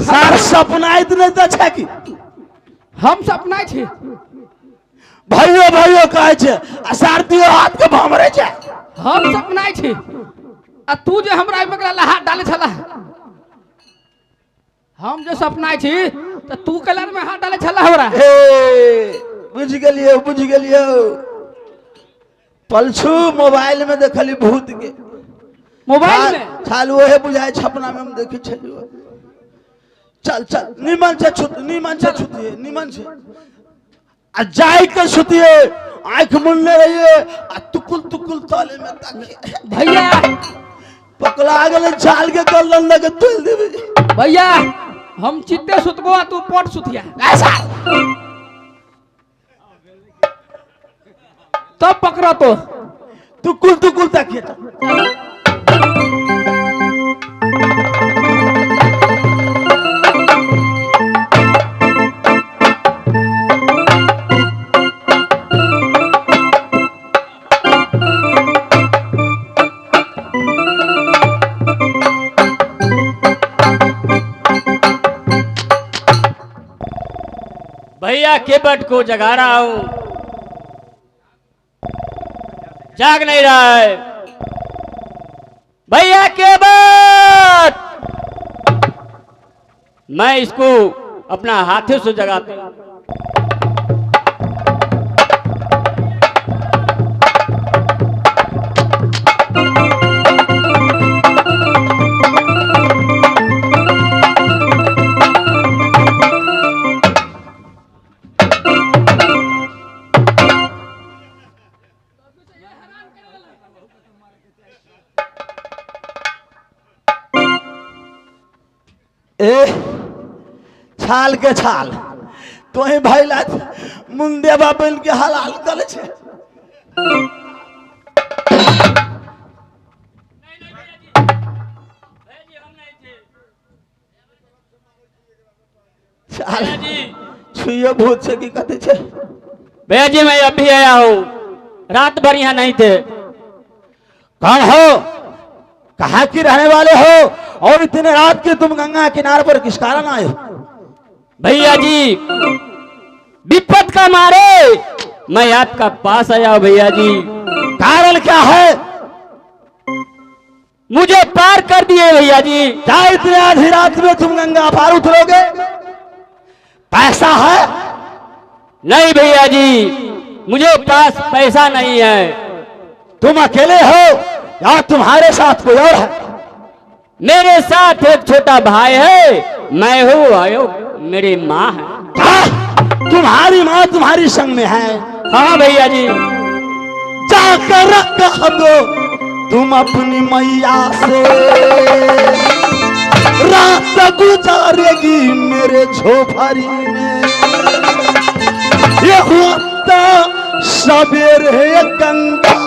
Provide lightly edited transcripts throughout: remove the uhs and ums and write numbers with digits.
सार सपना इतने तो अच्छा की हम सपना छे भाइयों भाइयों कहे छे सार दियो हाथ के भमरे छे हम सपना छे आ तू जे हमरा में हाथ डाले छला हम जो सपना छी तो तू कलर में हाथ डाले छला हमरा बुझ गेलियो पलछू मोबाइल में देखली भूत के मोबाइल में छाल ओहे बुझाए छपना में हम देखी छलियो चल चल निमन से छुतिए निमन से आ जाई के छुतिए आंख मुन्ने रहिए आ तुकुल ताले में ताकिए भैया पकड़ा गेले छाल के गल्लन लगे तुल देबे भैया हम चित्ते सुतबो आ तू पट सुतिया ऐसा तब पकड़ा तो तुकुल ताकिए भैया केबट को जगा रहा हूं, जाग नहीं रहा है। भैया केबट, मैं इसको अपना हाथों से जगाता हूं। छाल के छाल तो ही भाई लात मुंडे बाबन के हलाल करे छे। छाल छुइयो भूत से की कहते छे। भैया जी मैं अभी आया हूँ, रात भर यहाँ नहीं थे। कौन हो, कहाँ की रहने वाले हो और इतने रात के तुम गंगा किनारे पर किस कारण आए हो? भैया जी विपत का मारे मैं आपका पास आया हूं। भैया जी कारण क्या है? मुझे पार कर दिए भैया जी। क्या इतने आधी रात में तुम गंगा पार उतरोगे? पैसा है? नहीं भैया जी, मुझे पास पैसा नहीं है। तुम अकेले हो या तुम्हारे साथ कोई और है? मेरे साथ एक छोटा भाई है, मैं हूँ आयो, मेरी माँ है। तुम्हारी माँ तुम्हारी संग में है? हाँ भैया जी। जाकर कह दो तुम अपनी मैया से, रात गुजारेगी मेरे झोपड़ी में। ये होता सवेरे गंगा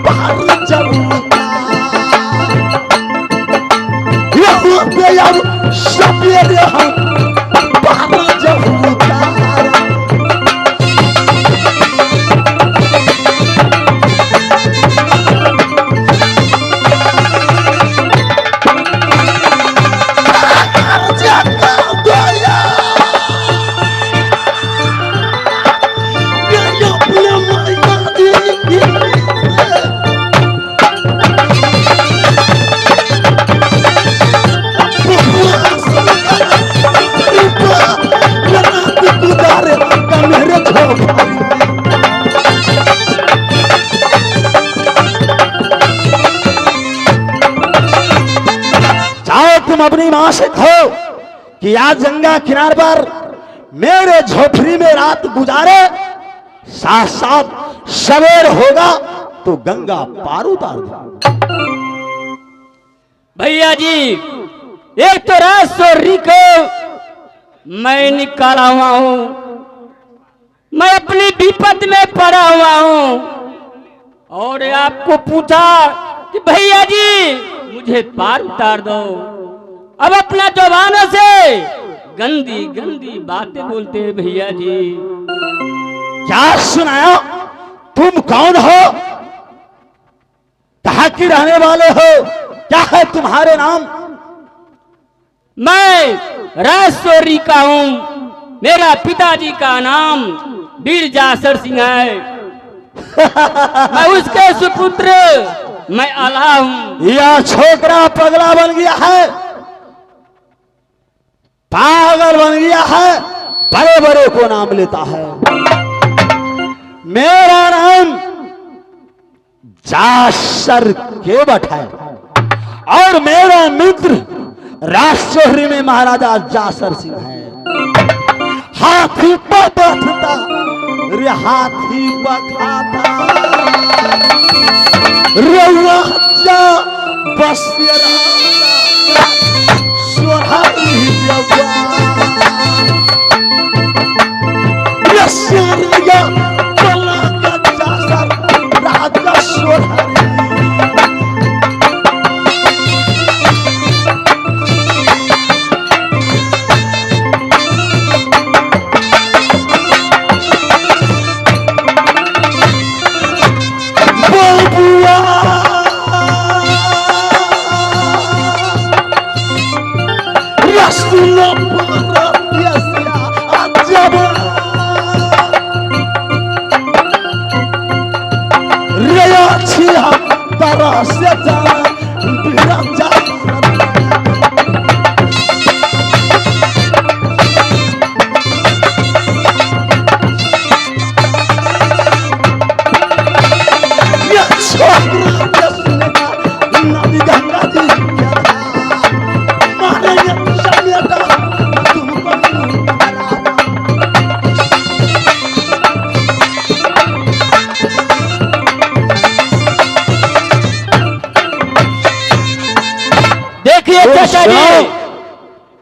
पार जब अब सवेरे हम पार जब अपनी मां से कहो कि आज गंगा किनारे पर मेरे झोपड़ी में रात गुजारे, साथ साथ सवेर होगा तो गंगा पार उतार दो। भैया जी एक तो रात सोरी को मैं निकाला हुआ हूं, मैं अपनी विपत में पड़ा हुआ हूं और आपको पूछा कि भैया जी मुझे पार उतार दो। अब अपना जवानों से गंदी गंदी बातें बोलते हैं भैया जी। क्या सुनाया? तुम कौन हो? कहाँ की रहने वाले हो? क्या है तुम्हारे नाम? मैं राजौरी का हूँ। मेरा पिताजी का नाम वीर जासर सिंह है। मैं उसके सुपुत्र मैं आल्हा हूँ। यह छोकरा पगला बन गया है, पागल बन गया है, बड़े बड़े को नाम लेता है। मेरा नाम जासर केवट है और मेरा मित्र राजौरी में महाराजा जासर सिंह है। हाथी पर बैठता रे हाथी बखाता रे राजा बसिया सोहारी जवान यशरिया कला का जासर राजा सोहारी।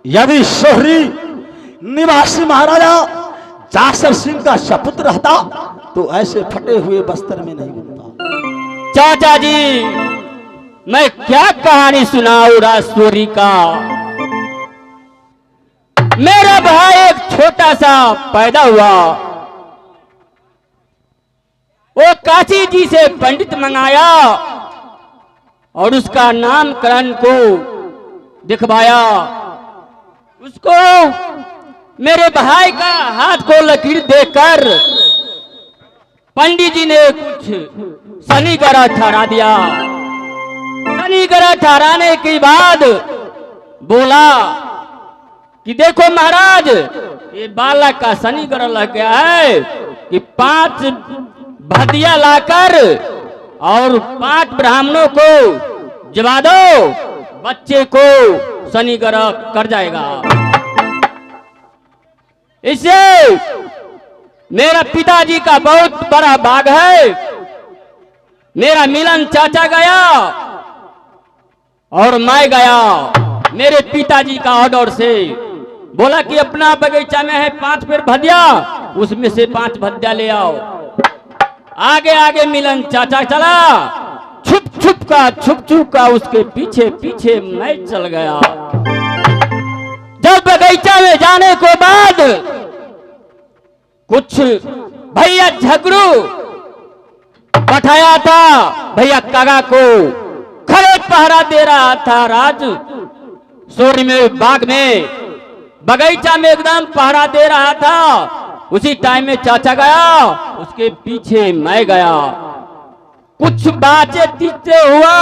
यदि शहरी निवासी महाराजा जासर सिंह का सपुत्र रहता तो ऐसे फटे हुए बस्तर में नहीं बनता। चाचा जी, मैं क्या कहानी सुनाऊं राजौरी का। मेरा भाई एक छोटा सा पैदा हुआ। वो काशी जी से पंडित मंगाया और उसका नामकरण को दिखवाया। उसको मेरे भाई का हाथ को लकीर देकर पंडित जी ने कुछ शनि ग्रह ठहरा दिया। शनि ग्रह ठहराने के बाद बोला कि देखो महाराज, ये बालक का शनि ग्रह लग गया है कि 5 भदिया लाकर और 5 ब्राह्मणों को जमा दो, बच्चे को शनि ग्रह कर जाएगा। इससे मेरा पिताजी का बहुत बड़ा भाग है। मेरा मिलन चाचा गया और मैं गया मेरे पिताजी का ऑर्डर से। बोला कि अपना बगीचा में है 5 पेड़ भदिया, उसमें से 5 भदिया ले आओ। आगे आगे मिलन चाचा चला, छुप छुप का उसके पीछे पीछे मैं चल गया। जब बगीचा में जाने के बाद कुछ भैया झगड़ू बैठाया था, भैया कागा को खड़े पहरा दे रहा था। राजौरी में बाग में बगीचा में एकदम पहरा दे रहा था। उसी टाइम में चाचा गया, उसके पीछे मैं गया। कुछ बातचीत हुआ,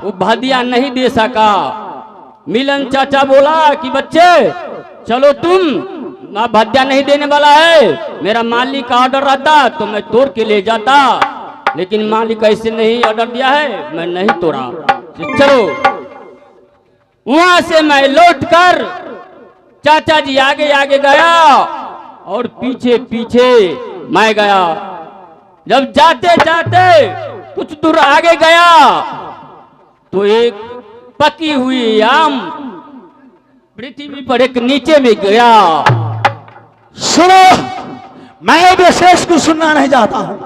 वो भदिया नहीं दे सका। मिलन चाचा बोला कि बच्चे चलो, तुम ना भदिया नहीं देने वाला है। मेरा मालिक का ऑर्डर रहता तो मैं तोड़ के ले जाता, लेकिन मालिक ऐसे नहीं ऑर्डर दिया है, मैं नहीं तोड़ा। चलो। वहां से मैं लौटकर चाचा जी आगे आगे गया और पीछे पीछे मैं गया। जब जाते जाते कुछ दूर आगे गया तो एक पकी हुई आम पृथ्वी पर एक नीचे में गिरा। सुनो, मैं विशेष को सुनना नहीं चाहता हूं।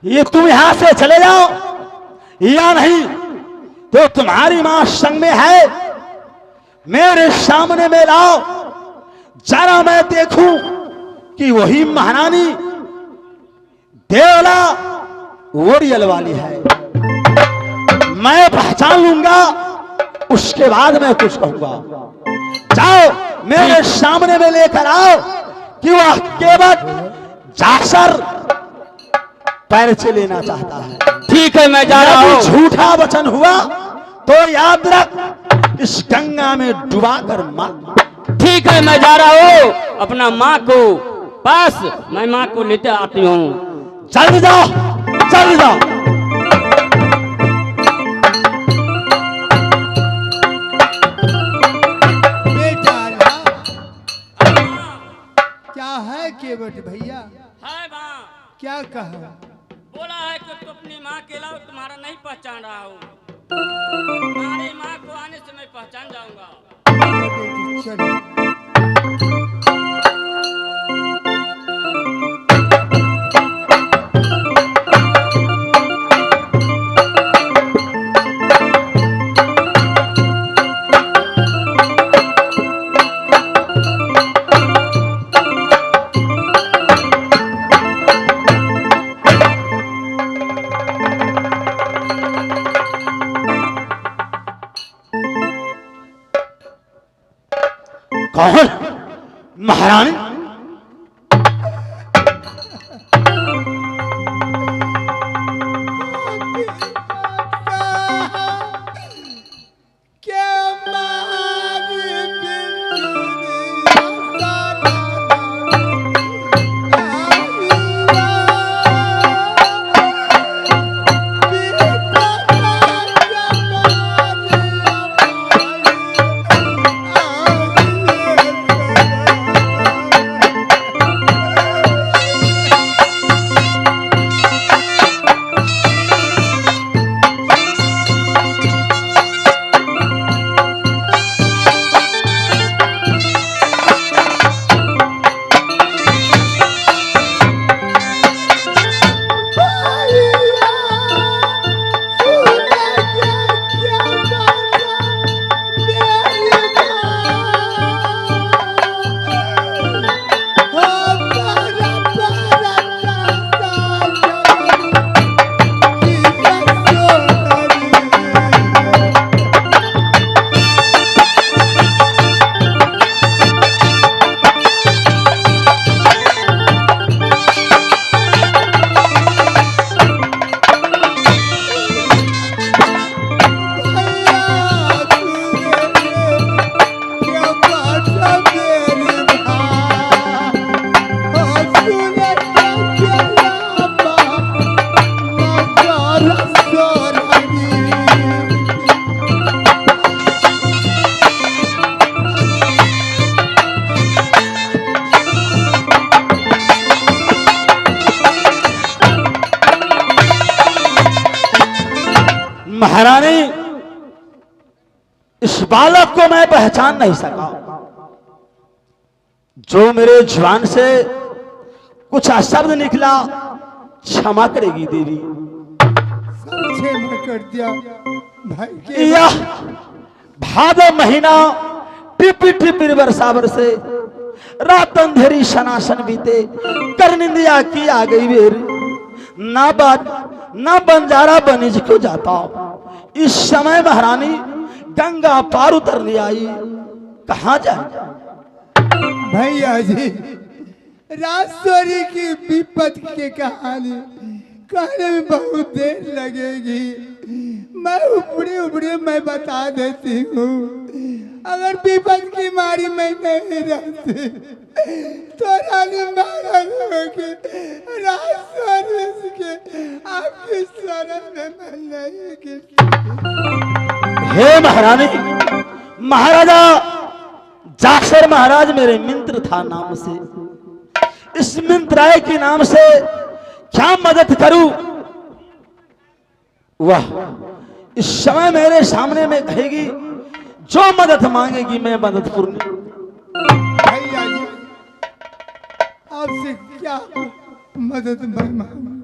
ये तुम यहां से चले जाओ या नहीं तो तुम्हारी मां संग में है, मेरे सामने में लाओ, जरा मैं देखूं कि वही महारानी देवला ओरियल वाली है। मैं पहचान लूंगा, उसके बाद मैं कुछ कहूंगा। जाओ मेरे सामने में लेकर आओ कि वह केवल जासर पैरचे लेना चाहता है। ठीक है, मैं जा रहा यदि हूँ। झूठा वचन हुआ तो याद रख इस गंगा में डुबा कर मार। ठीक है, मैं जा रहा हूँ अपना माँ को पास, मैं माँ को लेते आती हूँ। जल्दी जाओ, जल्दी जाओ। क्या है केवट भैया, हाय माँ, क्या कहा? बोला है कि तू अपनी माँ के अलावा तुम्हारा नहीं पहचान रहा हूँ। तुम्हारी माँ को आने से मैं पहचान जाऊंगा। बेटी चलो। कौन? महारानी? महारानी, इस बालक को मैं पहचान नहीं सका। जो मेरे जुबान से कुछ अशब्द निकला, क्षमा करेगी देवी। क्षमा कर दिया भाई के। यह भादो महीना टिपी टिपी बरसावर से रात अंधेरी सनासन बीते कर निंदिया की आ गई बेर ना बात ना बंजारा बनिज को जाता। इस समय महारानी गंगा पार उतरने आई, कहाँ जाए? भैया जी, राजस्वरी की विपत की कहानी कहने में बहुत देर लगेगी। मैं उपड़ी मैं बता देती हूँ। अगर विपत की मारी मैं नहीं रहती तो रानी महाराज होगी, राजस्वरी के आपकी शरण में मैं नहीं गिरती। हे महारानी, महाराजा जासर महाराज मेरे मित्र था नाम से। इस मित्राय के नाम से क्या मदद करूं? वह इस समय मेरे सामने में कहेगी, जो मदद मांगेगी मैं मदद पूर्ण। भैया जी, आपसे क्या मदद मांगूं?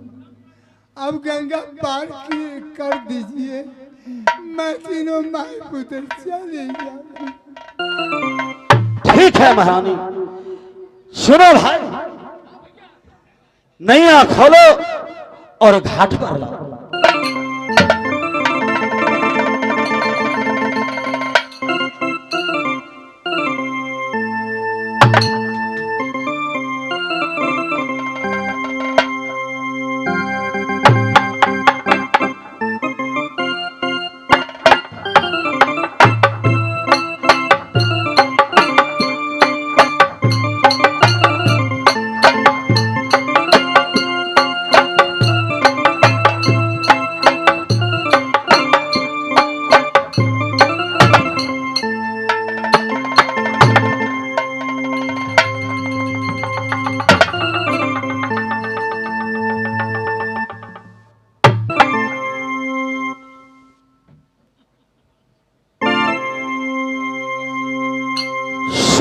अब गंगा पार कर दीजिए, मैं तीनों माई पुत्र चले जाऊं। ठीक है महारानी, सुनो भाई, नैया खोलो और घाट पर लाओ।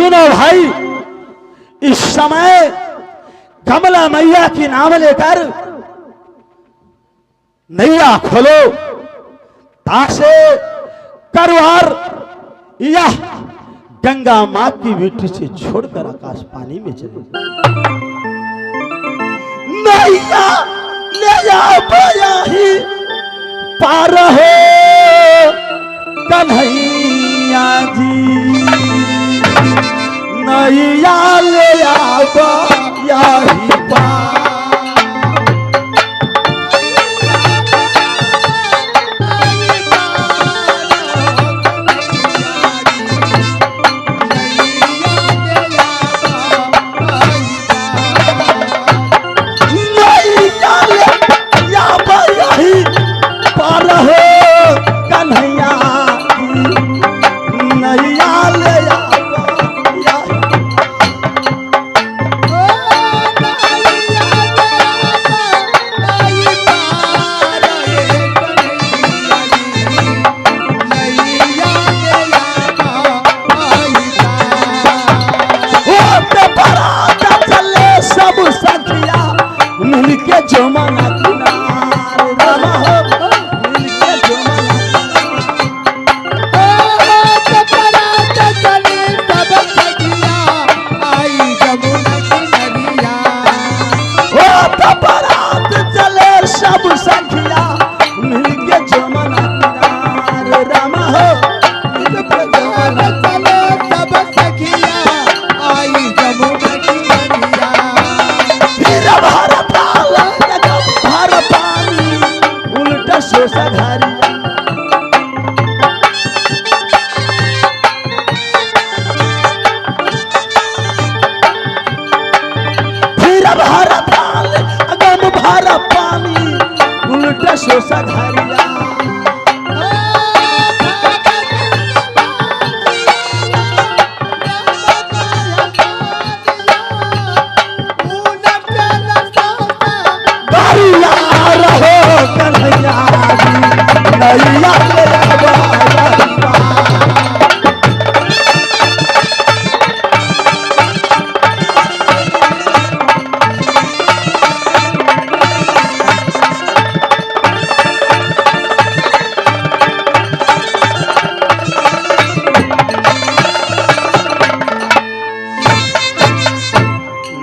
सुनो भाई, इस समय कमला मैया की नाम लेकर नैया खोलो, तासे करवार या गंगा माँ की बेटी से छोड़कर आकाश पानी में चले। नैया ले जाओ पाया ही पार हो कन्हैया जी, नैया ले जाओ पाया ही पार।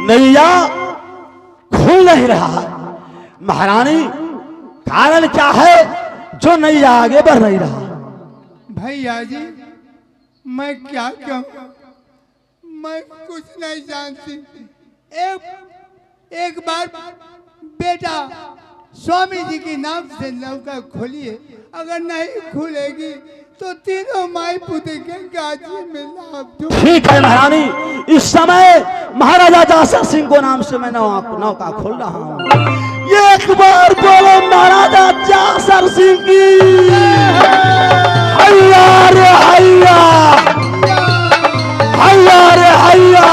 नैया खुल नहीं रहा। महारानी कारण क्या है जो नैया आगे बढ़ नहीं रहा? भैया जी मैं क्या कहूँ, मैं कुछ नहीं जानती। एक बार बेटा स्वामी जी के नाम से नौका खोलिए, अगर नहीं खुलेगी तो तीनों माई पुत्र के गाजी में लाभ दो। ठीक है महारानी, इस समय महाराजा जासर सिंह को नाम से मैं नौका खोल रहा हूँ। एक बार बोलो महाराजा जासर सिंह की हैया रे हैया, हैया रे हैया,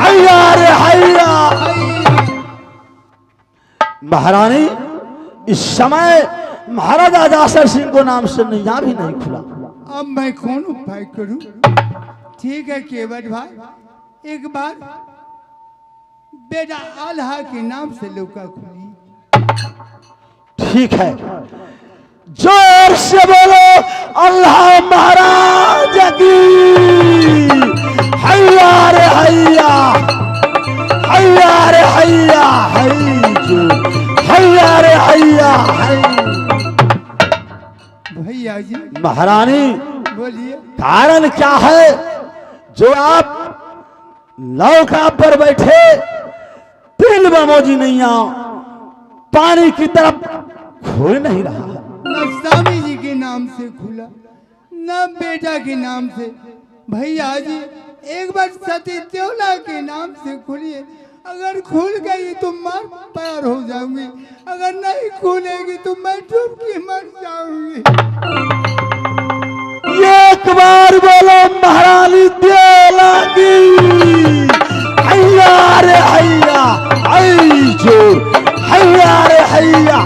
हैया रे हैया। महारानी इस समय महाराजा जासर सिंह को नाम से नैया भी नहीं खुला। अब मैं कौन उपाय करूं? ठीक है केवट भाई, एक बार बेटा आल्हा के नाम से लौका खुली। ठीक है, जोर से बोलो अल्लाह महाराज की हैया रे हैया, हैया रे हैया, हैया रे हैया। भैया जी महारानी बोलिए कारण क्या है जो आप नौका पर बैठे तिल बमोजी नैया पानी की तरफ खोल नहीं रहा? न स्वामी जी के नाम से खुला न बेटा के नाम से। भैया जी एक बार सती देवला के नाम से खुलिए, अगर खुल गई तो मैं पार हो जाऊंगी, अगर नहीं खुलेगी तो मैं डूब के मर जाऊंगी। एक बार बोलो महारानी देवला की हैया रे हैया, हैया रे हैया,